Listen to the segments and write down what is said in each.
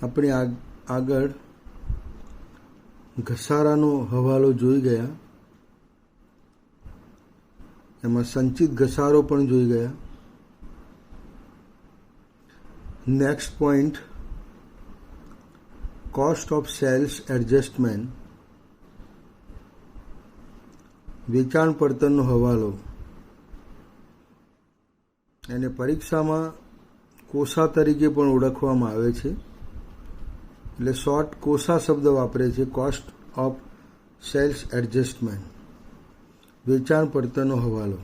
આપણે આગળ ઘસારાનો હવાલો જોઈ ગયા, એમાં સંચિત ઘસારો પણ જોઈ ગયા. Next point, cost of sales adjustment, વેચાણ પડતરનો હવાલો. એને પરીક્ષામાં કોસા તરીકે પણ ઓળખવામાં આવે છે, એટલે શોર્ટ કોસા શબ્દ વાપરે છે. કોસ્ટ ઓફ સેલ્સ એડજસ્ટમેન્ટ, વેચાણ પડતરનો હવાલો.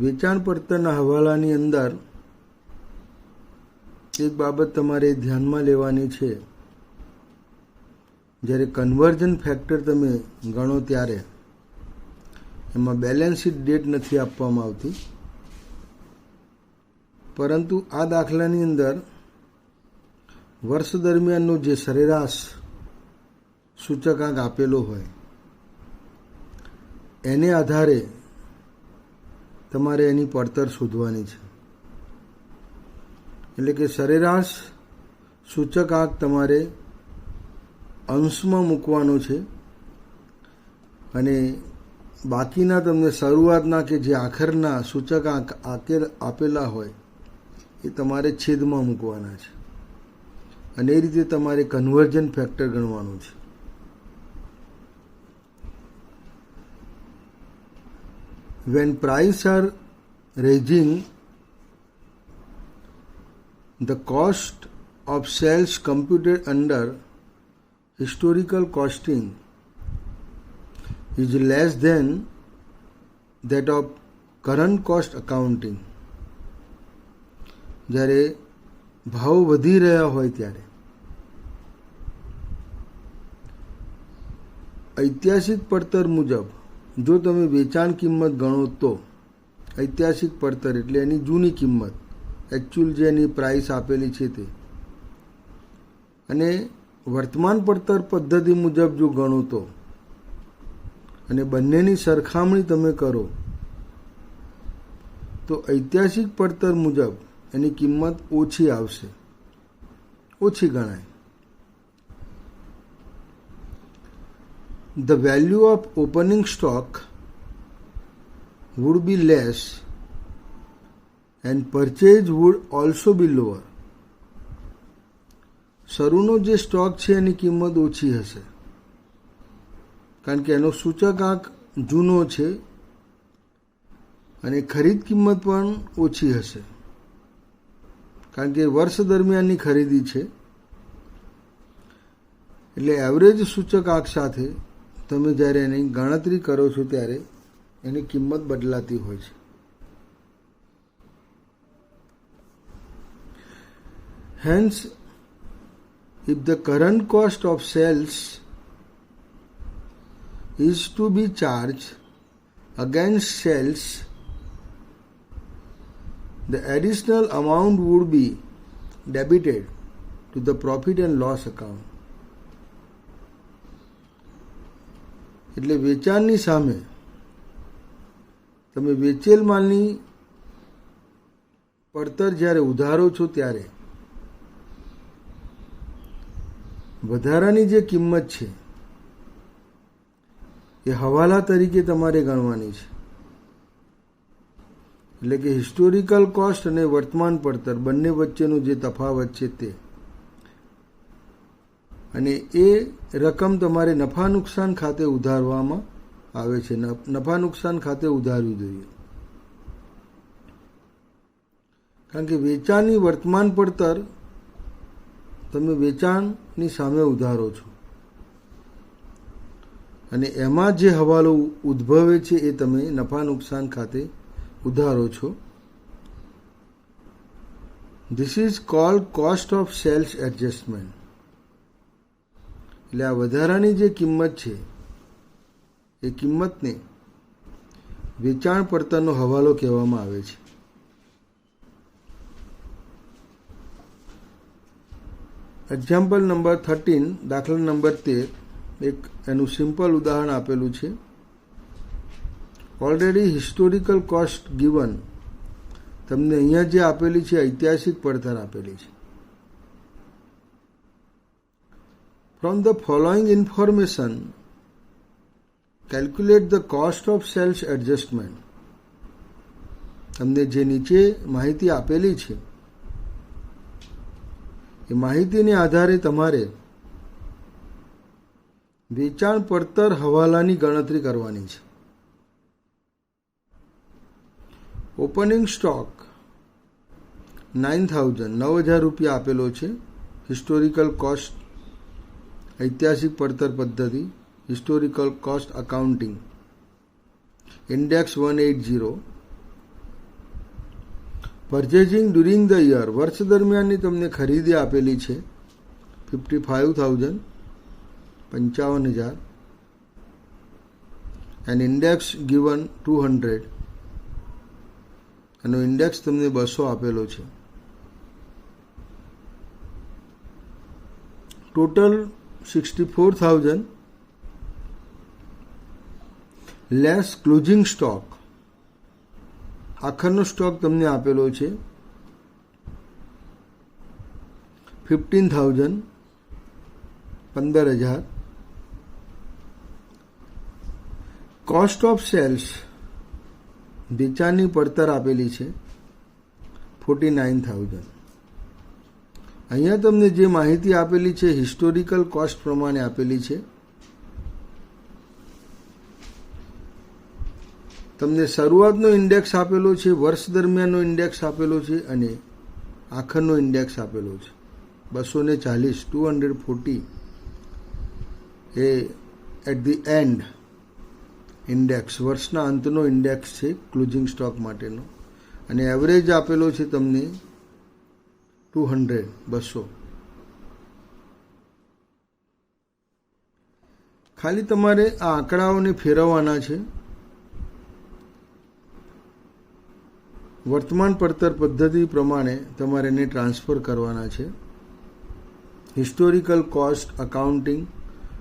વેચાણ પડતરના હવાલાની અંદર એક બાબત તમારે ધ્યાનમાં લેવાની છે. જ્યારે કન્વર્ઝન ફેક્ટર તમે ગણો ત્યારે એમાં બેલેન્સ શીટ ડેટ નથી આપવામાં આવતી, પરંતુ આ દાખલાની અંદર વર્ષ દરમિયાનનો જે સરેરાશ સૂચકાંક આપેલો હોય એને આધારે તમારે એની પડતર શોધવાની છે. એટલે કે સરેરાશ સૂચકાંક તમારે અંશમાં મૂકવાનો છે અને બાકીના તમને શરૂઆતના કે જે આખરના સૂચકાંક આપેલા હોય એ તમારે છેદમાં મૂકવાના છે અને એ રીતે તમારે કન્વર્ઝન ફેક્ટર ગણવાનું છે. When prices are rising, the cost of sales computed under historical costing is less than that of current cost accounting. જ્યારે ભાવ વધી રહ્યા હોય ત્યારે ઐતિહાસિક પડતર મુજબ જો તમે વેચાણ કિંમત ગણો તો ઐતિહાસિક પડતર એટલે એની જૂની કિંમત, એકચ્યુઅલ જે એની પ્રાઇસ આપેલી છે તે, અને વર્તમાન પડતર પદ્ધતિ મુજબ જો ગણો તો, અને બંનેની સરખામણી તમે કરો તો ઐતિહાસિક પડતર મુજબ એની કિંમત ઓછી આવશે, ઓછી ગણાય. The value of opening stock would be less and purchase would also be lower. શરૂનો જે સ્ટોક છે એની કિંમત ઓછી હશે કારણ કે એનો સૂચકાંક જૂનો છે અને ખરીદ કિંમત પણ ઓછી હશે કારણ કે વર્ષ દરમિયાનની ખરીદી છે. એટલે એવરેજ સૂચકાંક સાથે તમે જ્યારે એની ગણતરી કરો છો ત્યારે એની કિંમત બદલાતી હોય છે. Hence, if the current cost of sales is to be charged against sales, the additional amount would be debited to the profit and loss account. એટલે વેચાણની સામે તમે વેચેલ માલની પડતર જ્યારે ઉધારો છો ત્યારે વધારાની જે કિંમત છે એ હવાલા તરીકે તમારે ગણવાની છે. એટલે કે હિસ્ટોરિકલ કોસ્ટ અને વર્તમાન પડતર બંને વચ્ચેનો જે તફાવત છે તે, અને એ રકમ તમારે નફા નુકસાન ખાતે ઉધારવામાં આવે છે. નફા નુકસાન ખાતે ઉધારવી જોઈએ કારણ કે વેચાણની વર્તમાન પડતર તમે વેચાણની સામે ઉધારો છો અને એમાં જે હવાલો ઉદ્ભવે છે એ તમે નફા નુકસાન ખાતે ઉધારો છો. This is called cost of sales adjustment. એટલે આ વધારાની જે કિંમત છે એ કિંમતને વેચાણ પડતરનો હવાલો કહેવામાં આવે છે. એક્ઝામ્પલ નંબર 13, દાખલા નંબર 13, એક એનું સિમ્પલ ઉદાહરણ આપેલું છે. ઓલરેડી હિસ્ટોરિકલ કોસ્ટ ગિવન તમને અહીંયા જે આપેલી છે ઐતિહાસિક પડતર આપેલી છે. From the following information calculate the cost of sales adjustment. તમને જે નીચે માહિતી આપેલી છે એ માહિતીને આધારે તમારે વેચાણ પડતર હવાલાની ગણતરી કરવાની છે. ઓપનિંગ સ્ટોક 9,000 રૂપિયા આપેલો છે. હિસ્ટોરિકલ કોસ્ટ ઐતિહાસિક પડતર પદ્ધતિ, historical cost accounting, index 180. Purchasing during the year, વર્ષ દરમિયાનની તમને ખરીદી આપેલી છે 55,000, 55,000, એન્ડ ઇન્ડેક્સ ગિવન 200, એનો ઇન્ડેક્સ તમને 200 આપેલો છે. Total 64,000 less closing stock. આખરનો સ્ટોક તમને આપેલો છે 15,000, 15,000. કોસ્ટ ઓફ સેલ્સ વેચાણની પડતર આપેલી છે 49,000. અહીંયા તમને જે માહિતી આપેલી છે હિસ્ટોરિકલ કોસ્ટ પ્રમાણે આપેલી છે. તમને શરૂઆતનો ઇન્ડેક્સ આપેલો છે, વર્ષ દરમિયાનનો ઇન્ડેક્સ આપેલો છે અને આખરનો ઇન્ડેક્સ આપેલો છે 240, 240 A at the end index, વર્ષના અંતનો ઇન્ડેક્સ છે ક્લોઝિંગ સ્ટોક માટેનો. અને એવરેજ આપેલો છે તમને 200, 200. ખાલી તમારે આ આંકડાઓને ફેરવવાના છે. વર્તમાન પડતર પદ્ધતિ પ્રમાણે તમારે એને ટ્રાન્સફર કરવાના છે. Historical cost accounting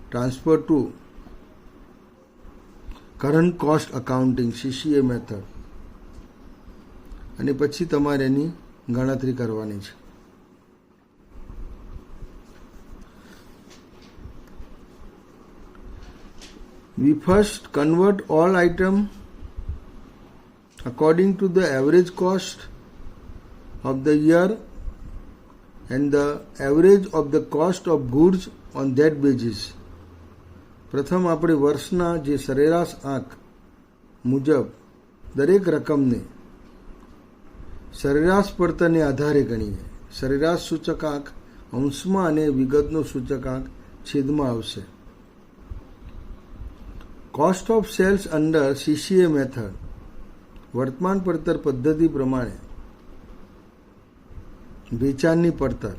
transfer two current cost accounting CCA method, અને પછી તમારે એની ગણતરી કરવાની છે. We first convert all items according to the average cost of the year and the average of the cost of goods on that basis. પ્રથમ આપણે વર્ષના જે સરેરાશ આંક મુજબ દરેક રકમને સરેરાશ પડતરને આધારે ગણીએ. સરેરાશ સૂચકાંક અંશમાં અને વિગતનો સૂચકાંક છેદમાં આવશે. Cost of sales under CCA method, વર્તમાન પડતર પદ્ધતિ પ્રમાણે વેચાણની પડતર.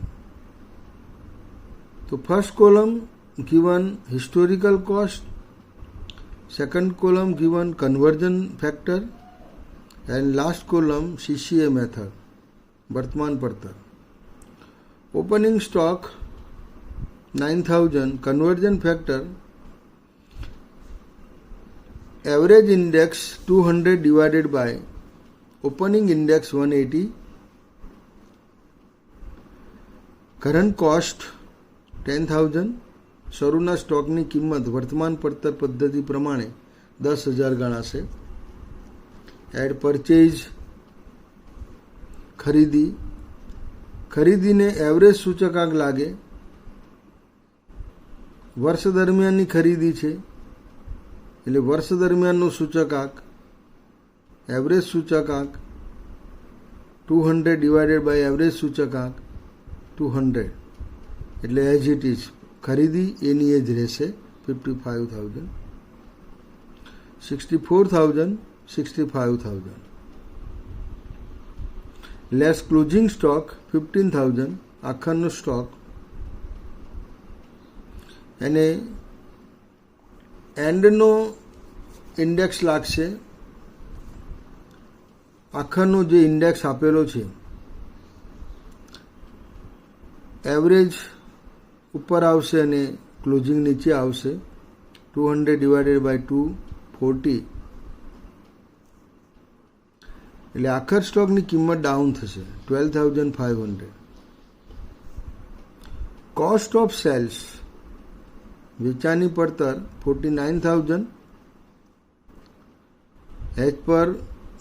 તો first column given historical cost, second column given conversion factor, and last column CCA method, વર્તમાન પડતર. Opening stock 9,000, conversion factor, average index 200 divided by opening index 180, current cost 10,000, શરૂના સ્ટોકની કિંમત વર્તમાન પડતર પદ્ધતિ પ્રમાણે 10,000 ગણાશે. એડ પરચેઝ ખરીદી, ખરીદીને એવરેજ સૂચકાંક લાગે. વર્ષ દરમિયાનની ખરીદી છે એટલે વર્ષ દરમિયાનનો સૂચકાંક એવરેજ સૂચકાંક 200 ડિવાઇડેડ બાય એવરેજ સૂચકાંક 200, એટલે એઝ ઇટ ઇઝ ખરીદી એની એ જ રહેશે 55,000. 64,000, 65,000 લેસ ક્લોઝિંગ સ્ટોક 15,000, આખરનો સ્ટોક, એને એન્ડનો ઇન્ડેક્સ લાગશે. આખરનો જે ઇન્ડેક્સ આપેલો છે એવરેજ ઉપર આવશે અને ક્લોઝિંગ નીચે આવશે. 200 ડિવાઇડેડ બાય 240, એટલે આખર સ્ટોકની કિંમત ડાઉન થશે 12,500. કોસ્ટ ઓફ સેલ્સ વેચાણની પડતર 49,000 as per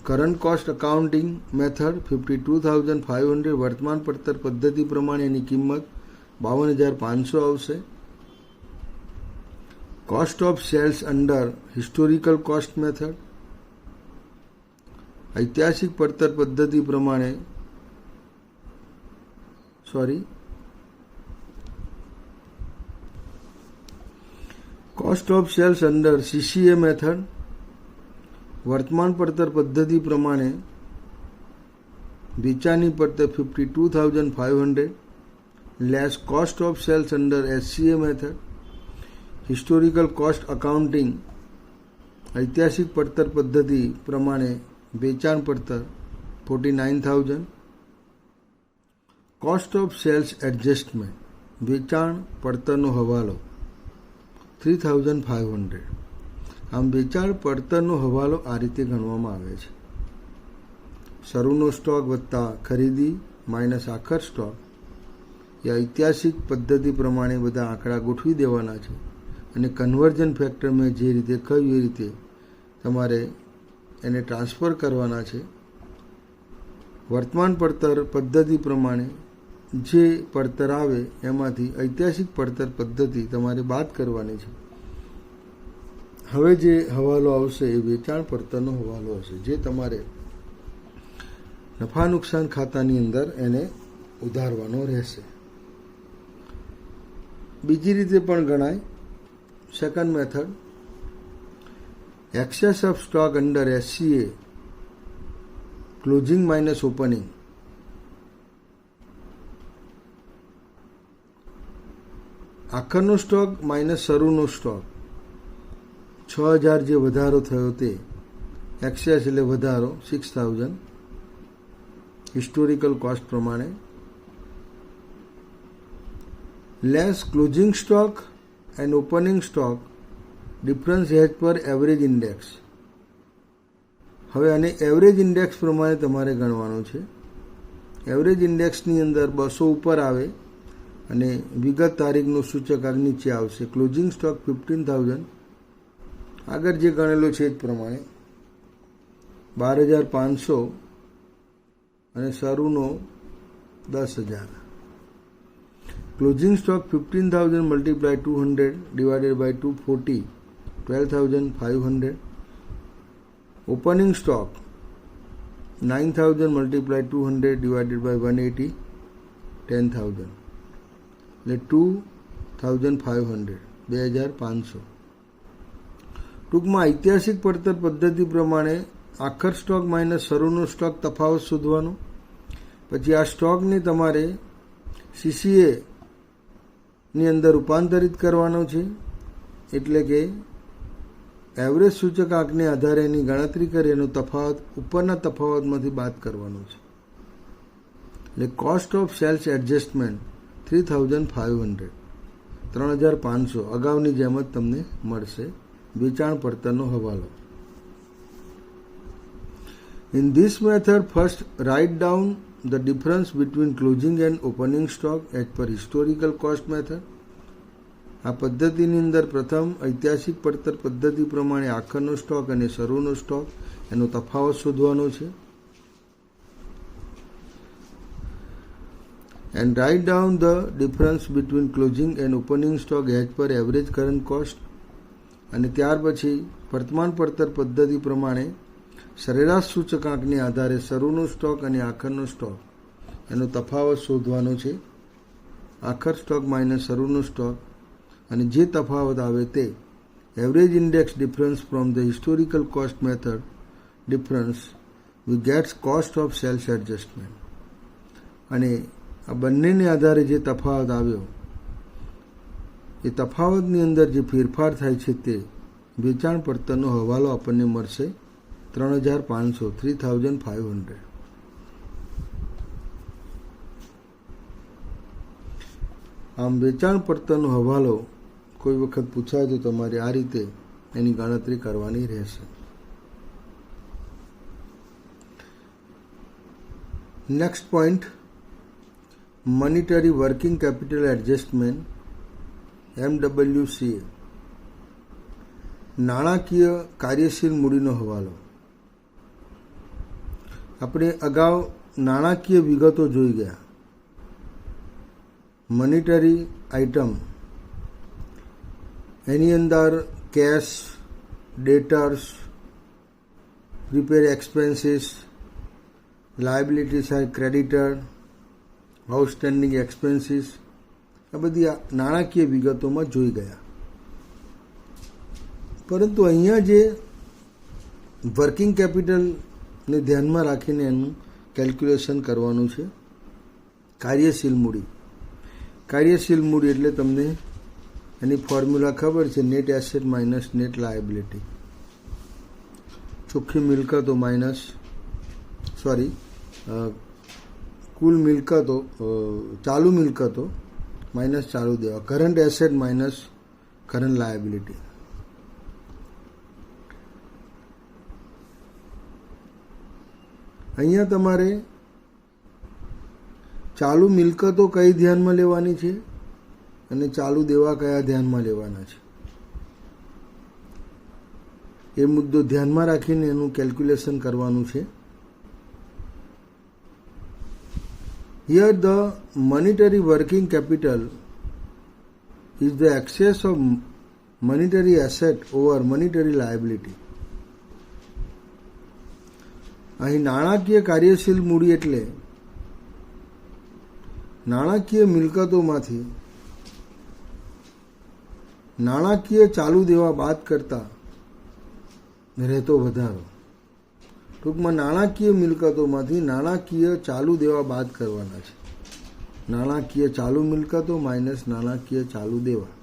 current cost accounting method 52,500. વર્તમાન પડતર પદ્ધતિ પ્રમાણે એની કિંમત 52,500 આવશે. Cost of sales under historical cost method ઐતિહાસિક પડતર પદ્ધતિ પ્રમાણે cost of sales under CCA method વર્તમાન પડતર પદ્ધતિ પ્રમાણે વેચાણની પડતર 52,500 less cost of sales under SCA method historical cost accounting ઐતિહાસિક પડતર પદ્ધતિ પ્રમાણે વેચાણ પડતર 49,000. કોસ્ટ ઓફ સેલ્સ એડજસ્ટમેન્ટ વેચાણ પડતરનો હવાલો 3,500. આમ વેચાણ પડતરનો હવાલો આ રીતે ગણવામાં આવે છે. શરૂનો સ્ટોક વત્તા ખરીદી માઇનસ આખર સ્ટોક એ ઐતિહાસિક પદ્ધતિ પ્રમાણે બધા આંકડા ગોઠવી દેવાના છે અને કન્વર્જન ફેક્ટર મેં જે રીતે કહ્યું એ રીતે તમારે એને ટ્રાન્સફર કરવાના છે. વર્તમાન પડતર પદ્ધતિ પ્રમાણે જે પડતર આવે એમાંથી ઐતિહાસિક પડતર પદ્ધતિ તમારે બાદ કરવાની છે. હવે જે હવાલો આવશે એ વેચાણ પડતરનો હવાલો હશે, જે તમારે નફા નુકસાન ખાતાની અંદર એને ઉધારવાનો રહેશે. બીજી રીતે પણ ગણાય. Second method excess of stock under SCA closing minus opening. આખરનો સ્ટોક માઇનસ શરૂનો સ્ટોક 6,000 જે વધારો થયો તે એક્સેસ એટલે વધારો 6,000 હિસ્ટોરિકલ કોસ્ટ પ્રમાણે less closing stock and opening stock difference as per average index. હવે આને એવરેજ ઇન્ડેક્સ પ્રમાણે તમારે ગણવાનું છે. એવરેજ ઇન્ડેક્સની અંદર 200 ઉપર આવે અને વિગત તારીખનું સૂચકાંક નીચે આવશે. ક્લોઝિંગ સ્ટોક 15,000 આગળ જે ગણેલો છે એ જ પ્રમાણે 12,500 અને શરૂનો 10,000. Closing stock 15,000 multiply 200 divided by 240 12,500. Opening stock 9,000 multiply 200 divided by 180 10,000 એટલે 2,500 2,500. ટૂંકમાં ઐતિહાસિક પડતર પદ્ધતિ પ્રમાણે આખર સ્ટોક માઇનસ શરૂનો સ્ટોક તફાવત શોધવાનો. પછી આ સ્ટોકને તમારે CCA ની અંદર રૂપાંતરિત કરવાનો છે, એટલે કે એવરેજ સૂચકાંકને આધારે એની ગણતરી કરી એનો તફાવત ઉપરના તફાવતમાંથી બાદ કરવાનો છે. એટલે કોસ્ટ ઓફ સેલ્સ એડજસ્ટમેન્ટ 3,500 3,500 અગાઉની જેમ જ તમને મળશે. વેચાણ પડતરનો હવાલો. In this method first write down the difference between closing and opening stock as per historical cost method. આ પદ્ધતિની અંદર પ્રથમ ઐતિહાસિક પડતર પદ્ધતિ પ્રમાણે આખરનો સ્ટોક અને શરૂનો સ્ટોક એનો તફાવત શોધવાનો છે. and write down the difference between closing and opening stock as per average current cost. અને ત્યાર પછી વર્તમાન પડતર પદ્ધતિ પ્રમાણે સરેરાશ સૂચકાંકને આધારે શરૂનો સ્ટોક અને આખરનો સ્ટોક એનો તફાવત શોધવાનો છે. આખર સ્ટોક માઇનસ શરૂનો સ્ટોક અને જે તફાવત આવે તે average index difference from the historical cost method difference we gets cost of sales adjustment. અને આ બંનેને આધારે જે તફાવત આવ્યો એ તફાવતની અંદર જે ફેરફાર થાય છે તે વેચાણ પડતરનો હવાલો આપણને મળશે 3,500 3,500. આમ વેચાણ પડતરનો હવાલો કોઈ વખત પૂછાય તો તમારે આ રીતે એની ગણતરી કરવાની રહેશે. Next point, monetary working capital adjustment MWCA, નાણાકીય કાર્યશીલ મૂડીનો હવાલો. આપણે અગાઉ નાણાકીય વિગતો જોઈ ગયા. મોનિટરી આઇટમ, એની અંદર cash, debtors, prepaid expenses, liabilities are creditor, outstanding expenses, આ બધી નાણાકીય વિગતોમાં જોઈ ગયા. પરંતુ અહીંયા જે વર્કિંગ કેપિટલને ધ્યાનમાં રાખીને એનું કેલ્ક્યુલેશન કરવાનું છે, કાર્યશીલ મૂડી. કાર્યશીલ મૂડી એટલે તમને એની ફોર્મ્યુલા ખબર છે, net asset minus net liability. ચોખ્ખી મિલકતો માઇનસ કુલ મિલકતો, ચાલુ મિલકતો માઇનસ ચાલુ દેવા, current asset minus current liability. અહીંયા તમારે ચાલુ મિલકતો કઈ ધ્યાનમાં લેવાની છે અને ચાલુ દેવા કયા ધ્યાનમાં લેવાના છે, એ મુદ્દો ધ્યાનમાં રાખીને એનું કેલ્ક્યુલેશન કરવાનું છે. Here the monetary working capital is the excess of monetary asset over monetary liability. અહીં નાણાકીય કાર્યશીલ મૂડી એટલે નાણાકીય મિલકતોમાંથી નાણાકીય ચાલુ દેવા બાદ કરતા રહેતો વધારો. ટૂંકમાં નાણાકીય મિલકતોમાંથી નાણાકીય ચાલુ દેવા બાદ કરવાના છે. નાણાકીય ચાલુ મિલકતો માઇનસ નાણાકીય ચાલુ દેવા.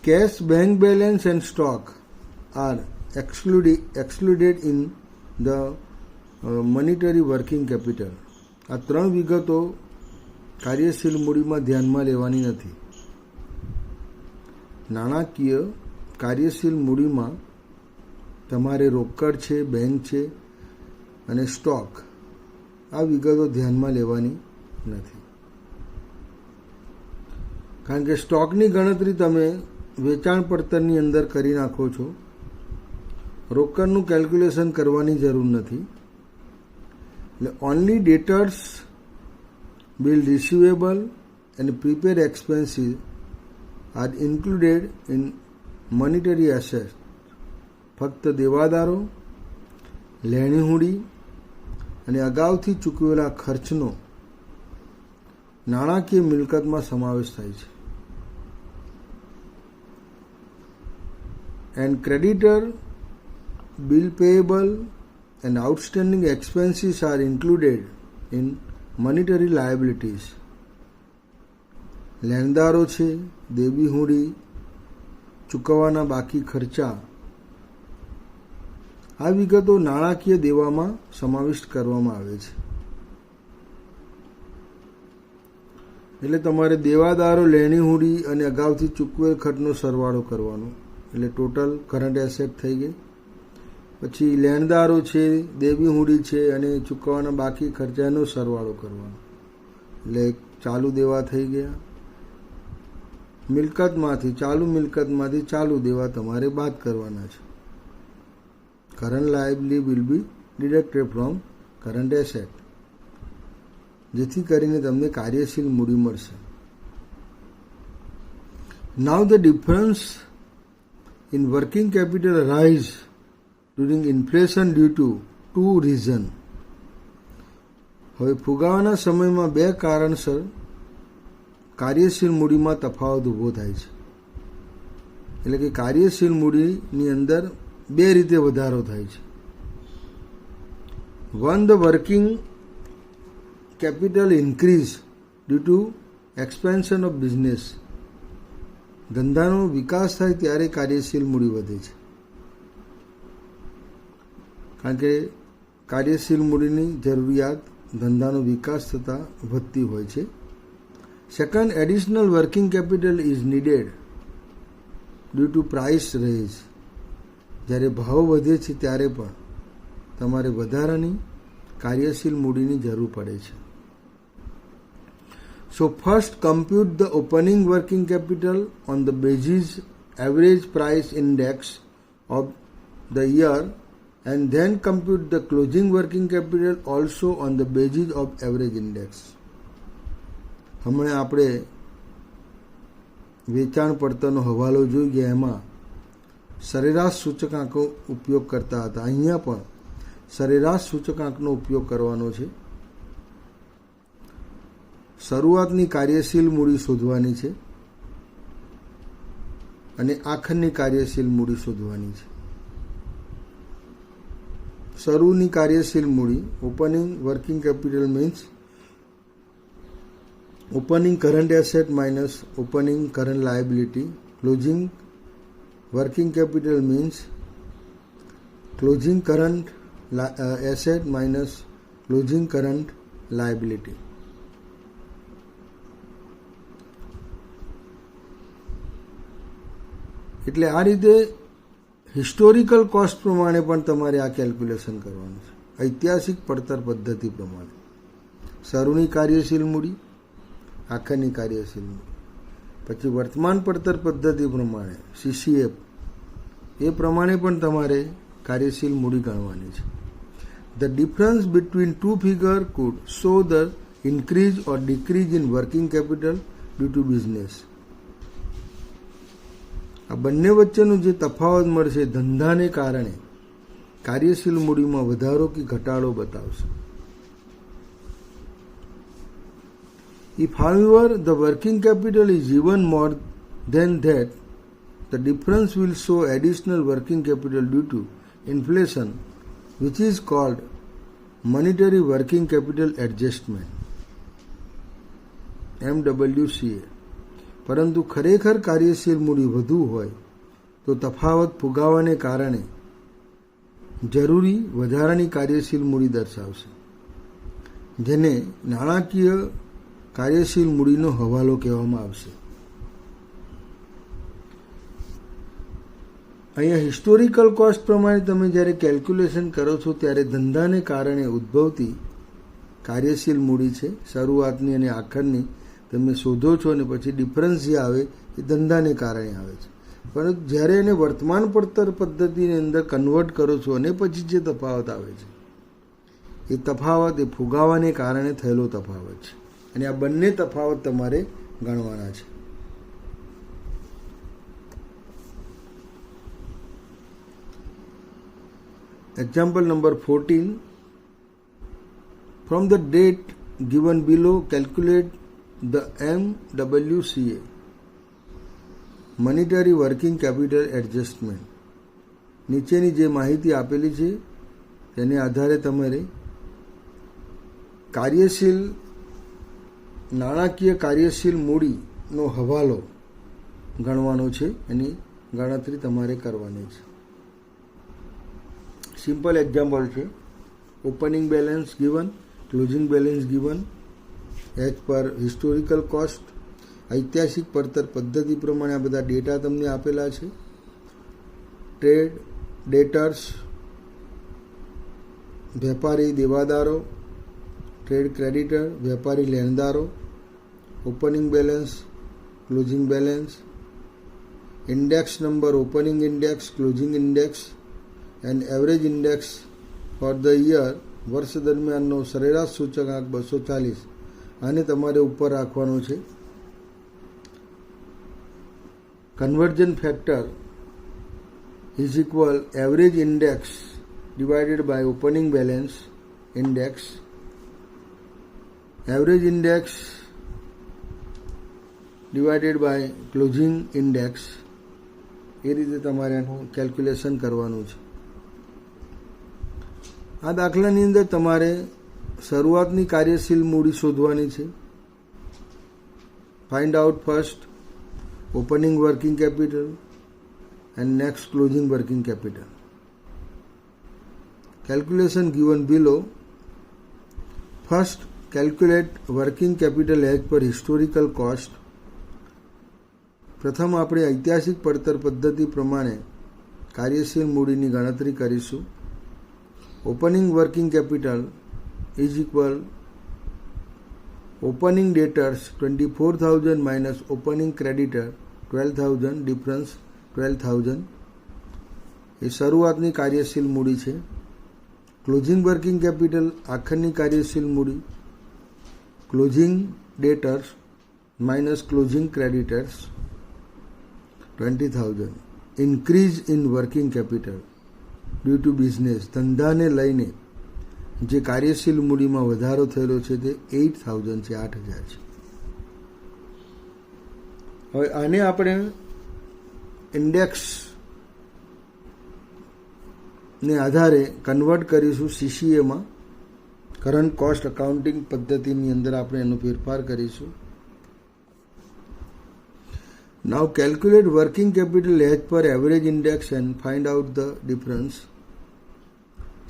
Cash, bank balance and stock are excluded in the monetary working capital. આ ત્રણ વિગતો કાર્યશીલ મૂડીમાં ધ્યાનમાં લેવાની નથી. નાણાકીય કાર્યશીલ મૂડીમાં તમારે રોકડ છે, બેંક છે અને સ્ટોક, આ વિગતો ધ્યાનમાં લેવાની નથી. કારણ કે સ્ટોકની ગણતરી તમે વેચાણ પડતરની અંદર કરી નાખો છો, રોકડનું કેલ્ક્યુલેશન કરવાની જરૂર નથી. એટલે only ડેટર્સ, bill receivable and prepaid expenses are included in monetary asset. ફક્ત દેવાદારો, લેણી હુંડી અને અગાઉથી ચૂકવેલા ખર્ચનો નાણાકીય મિલકતમાં સમાવેશ થાય છે. And creditor, bill payable and outstanding expenses are included in monetary liabilities. લેણદારો છે, દેવી હુંડી, ચૂકવવાના બાકી ખર્ચા, આ વિગતો નાણાકીય દેવામાં સમાવિષ્ટ કરવામાં આવે છે. એટલે તમારે દેવાદારો, લેણી હુંડી અને અગાઉથી ચૂકવેલ ખર્ચનો સરવાળો કરવાનો, એટલે ટોટલ કરંટ એસેટ થઈ ગઈ. પછી લેણદારો છે, દેવી હુંડી છે અને ચૂકવવાના બાકી ખર્ચાનો સરવાળો કરવાનો, એટલે ચાલુ દેવા થઈ ગયા. ચાલુ મિલકતમાંથી ચાલુ દેવા તમારે બાદ કરવાના છે. Current liability will be deducted from current asset, જેથી કરીને તમને કાર્યશીલ મૂડી મળશે. નાઉ the difference in working capital rise during inflation due to two reasons. હવે ફુગાવાના સમયમાં બે કારણસર કાર્યશીલ મૂડીમાં તફાવત ઊભો થાય છે. એટલે કે કાર્યશીલ મૂડીની અંદર બે રીતે વધારો થાય છે. One, the working capital increase due to expansion of business. ધંધાનો વિકાસ થાય ત્યારે કાર્યશીલ મૂડી વધે છે. કારણ કે કાર્યશીલ મૂડીની જરૂરિયાત ધંધાનો વિકાસ થતાં વધતી હોય છે. Second, additional working capital is needed due to price raise. જ્યારે ભાવ વધે છે ત્યારે પણ તમારે વધારાની કાર્યશીલ મૂડીની જરૂર પડે છે. So first compute the opening working capital on the basis average price index of the year and then compute the closing working capital also on the basis of average index. હમણાં આપણે વેચાણ પડતરનો હવાલો જોઈ ગયા, એમાં સરેરાશ સૂચકાંકો ઉપયોગ કરતા હતા. અહીંયા પણ સરેરાશ સૂચકાંકનો ઉપયોગ કરવાનો છે. શરૂઆતની કાર્યશીલ મૂડી શોધવાની છે અને આખરની કાર્યશીલ મૂડી શોધવાની છે. શરૂની કાર્યશીલ મૂડી opening working capital means opening current asset minus opening current liability. Closing working capital means closing current asset minus closing current liability. એટલે આ રીતે હિસ્ટોરિકલ કોસ્ટ પ્રમાણે પણ તમારે આ કેલ્ક્યુલેશન કરવાનું છે. ઐતિહાસિક પડતર પદ્ધતિ પ્રમાણે શરૂની કાર્યશીલ મૂડી, આખરની કાર્યશીલ મૂડી, પછી વર્તમાન પડતર પદ્ધતિ પ્રમાણે CCF, એ પ્રમાણે પણ તમારે કાર્યશીલ મૂડી ગણવાની છે. The difference between two figure could show the increase or decrease in working capital due to business. આ બંને વચ્ચેનો જે તફાવત મળશે ધંધાને કારણે કાર્યશીલ મૂડીમાં વધારો કે ઘટાડો બતાવશે. If however the working capital is even more than that, the difference will show additional working capital due to inflation, which is called monetary working capital adjustment, MWCA. પરંતુ ખરેખર કાર્યશીલ મૂડી વધુ હોય તો તફાવત ફુગાવાને કારણે જરૂરી વધારાની કાર્યશીલ મૂડી દર્શાવશે, જેને નાણાકીય કાર્યશીલ મૂડીનો હવાલો કહેવામાં આવશે. અહીંયા હિસ્ટોરિકલ કોસ્ટ પ્રમાણે તમે જ્યારે કેલ્ક્યુલેશન કરો છો ત્યારે ધંધાને કારણે ઉદ્ભવતી કાર્યશીલ મૂડી છે શરૂઆતની અને આખરની તમે શોધો છો, અને પછી ડિફરન્સ જે આવે એ ધંધાને કારણે આવે છે. પરંતુ જ્યારે એને વર્તમાન પડતર પદ્ધતિની અંદર કન્વર્ટ કરો છો અને પછી જે તફાવત આવે છે એ તફાવત એ ફુગાવાને કારણે થયેલો તફાવત છે, અને આ બંને તફાવત તમારે ગણવાના છે. Example number 14. From the date given below, calculate the MWCA, monetary working capital adjustment. નીચેની જે માહિતી આપેલી છે તેને આધારે તમારે નાણાકીય કાર્યશીલ મૂડીનો હવાલો ગણવાનો છે, એની ગણતરી તમારે કરવાની છે. સિમ્પલ એક્ઝામ્પલ છે. Opening balance given, closing balance given as per historical cost. ઐતિહાસિક પડતર પદ્ધતિ પ્રમાણે આ બધા ડેટા તમને આપેલા છે. ટ્રેડ ડેટર્સ, વેપારી દેવાદારો, ટ્રેડ ક્રેડિટર વેપારી લેણદારો, opening balance, closing balance, index number, opening index, closing index and average index for the year, વર્ષ દરમિયાનનો સરેરાશ સૂચકાંક 240. આને તમારે ઉપર રાખવાનું છે. Conversion factor is equal average index divided by opening balance index. Average index divided by closing index. એ રીતે તમારે આનું કેલ્ક્યુલેશન કરવાનું છે. આ દાખલાની અંદર તમારે શરૂઆતની કાર્યશીલ મૂડી શોધવાની છે. Find out first opening working capital and next closing working capital. Calculation given below. First calculate working capital as પર હિસ્ટોરિકલ કોસ્ટ. પ્રથમ આપણે ઐતિહાસિક પડતર પદ્ધતિ પ્રમાણે કાર્યશીલ મૂડીની ગણતરી કરીશું. Opening working capital is equal opening debtors 24,000 minus opening creditor 12,000, difference 12,000 એ શરૂઆતની કાર્યશીલ મૂડી છે. ક્લોઝિંગ વર્કિંગ કેપિટલ આખરની કાર્યશીલ મૂડી, closing debtors minus closing creditors 20,000. Increase in working capital due to business, ધંધાને લઈને જે કાર્યશીલ મૂડીમાં વધારો થયેલો છે તે 8,000 છે, 8,000 છે. હવે આને આપણે ઇન્ડેક્સ ને આધારે કન્વર્ટ કરીશું સીસીએમાં. કરંટ કોસ્ટ અકાઉન્ટિંગ પદ્ધતિની અંદર આપણે એનો ફેરફાર કરીશું. Now calculate working capital as per average index and find out the difference.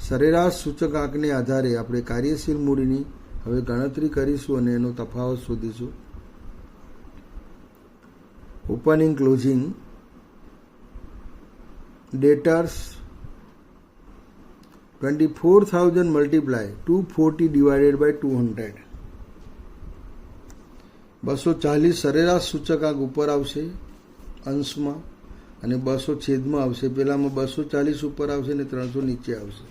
સરેરાશ સૂચકાંકને આધારે આપણે કાર્યશીલ મૂડીની હવે ગણતરી કરીશું અને એનો તફાવત શોધીશું. Opening closing debtors 24,000 multiply 240 divided by 200. 240 સરેરાશ સૂચકાંક ઉપર આવશે અંશમાં અને 200 છેદમાં આવશે. પેલામાં 240 ઉપર આવશે અને 300 નીચે આવશે.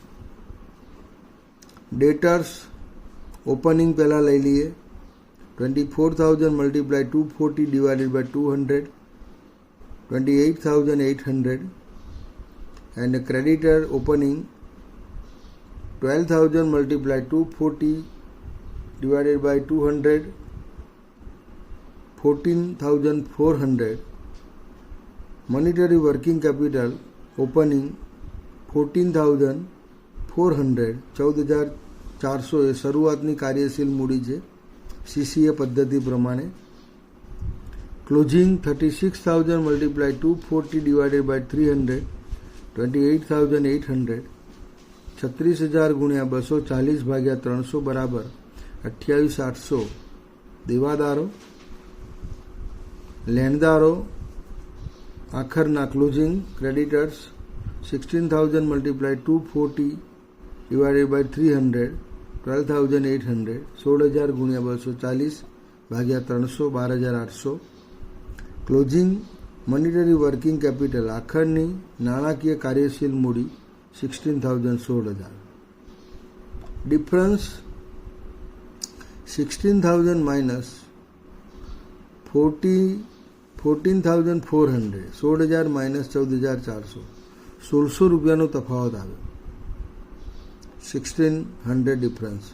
ડેટર્સ ઓપનિંગ પહેલાં લઈ લઈએ. 24,000 multiply 240 divided by 200, 28,800. And creditor opening 12,000 multiplied 240 divided by 200, 14,400. Monetary working capital opening 14,400, 14,400 એ શરૂઆતની કાર્યશીલ મૂડી છે સીસીએ પદ્ધતિ પ્રમાણે. Closing 36,000 multiplied 240 divided by 300, 28,800. 36,000 ગુણ્યા 240 ભાગ્યા 300 બરાબર 28,800. દેવાદારો, લેણદારો આખરના closing creditors 16,000 multiply 240 divided by 300, 12,800. 16,000 ગુણ્યા 240 ભાગ્યા 300 12,800. ક્લોઝિંગ મોનિટરી વર્કિંગ કેપિટલ આખરની નાણાકીય કાર્યશીલ મૂડી 16,000, 16,000. ડિફરન્સ 16,000 માઇનસ 14,400, 16,000 માઇનસ 14,400, 1,600 રૂપિયાનો તફાવત આવે. 1,600 difference.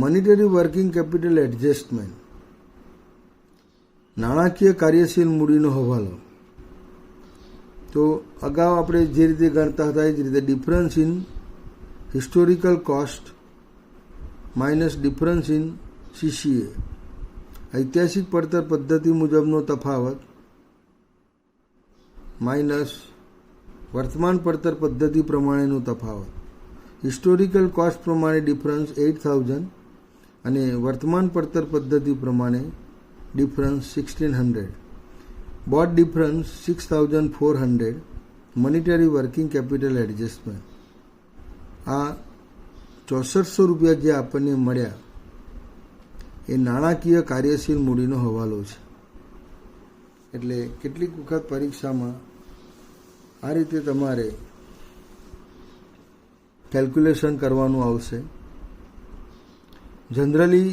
Monetary working capital adjustment નાણાકીય કાર્યશીલ મૂડીનો હવાલો. તો અગાઉ આપણે જે રીતે ગણતા હતા એ જ રીતે difference in historical cost minus difference in CCA, ઐતિહાસિક પડતર પદ્ધતિ મુજબનો તફાવત માઇનસ વર્તમાન પડતર પદ્ધતિ પ્રમાણેનો તફાવત. હિસ્ટોરિકલ કોસ્ટ પ્રમાણે ડિફરન્સ 8,000 અને વર્તમાન પડતર પદ્ધતિ પ્રમાણે difference 1,600. Boat difference 6,400. Monetary working capital adjustment આ 6,400 રૂપિયા જે આપણને મળ્યા એ નાણાકીય કાર્યશીલ મૂડીનો હવાલો છે. એટલે કેટલીક વખત પરીક્ષામાં આ રીતે તમારે કેલ્ક્યુલેશન કરવાનું આવશે. જનરલી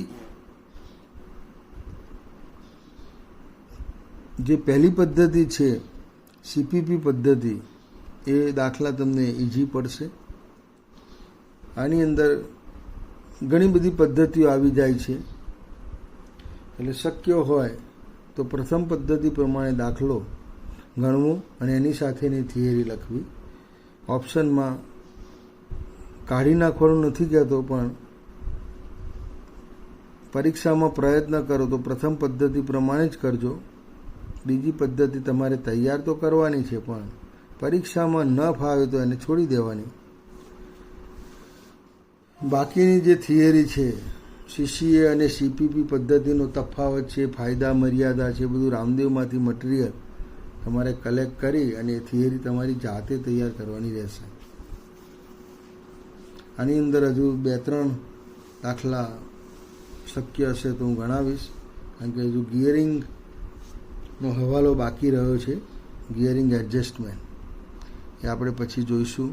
જે પહેલી પદ્ધતિ છે સીપીપી પદ્ધતિ એ દાખલા તમને ઇઝી પડશે. આની અંદર ઘણી બધી પદ્ધતિઓ આવી જાય છે એટલે શક્ય હોય તો પ્રથમ પદ્ધતિ પ્રમાણે દાખલો ગણવો અને એની સાથેની થિયરી લખવી. ઓપ્શનમાં કાઢી નાખવાનું નથી કહેતો, પણ પરીક્ષામાં પ્રયત્ન કરો તો પ્રથમ પદ્ધતિ પ્રમાણે જ કરજો. બીજી પદ્ધતિ તમારે તૈયાર તો કરવાની છે, પણ પરીક્ષામાં ન ફાવે તો એને છોડી દેવાની. બાકીની જે થિયરી છે સીસીએ અને સીપીપી પદ્ધતિનો તફાવત છે, ફાયદા મર્યાદા છે, બધું રામદેવમાંથી મટીરિયલ તમારે કલેક્ટ કરી અને એ થિયરી તમારી જાતે તૈયાર કરવાની રહેશે. આની અંદર હજુ 2-3 દાખલા શક્ય હશે તો હું ગણાવીશ, કારણ કે હજુ ગિયરિંગનો હવાલો બાકી રહ્યો છે. ગિયરિંગ એડજસ્ટમેન્ટ એ આપણે પછી જોઈશું.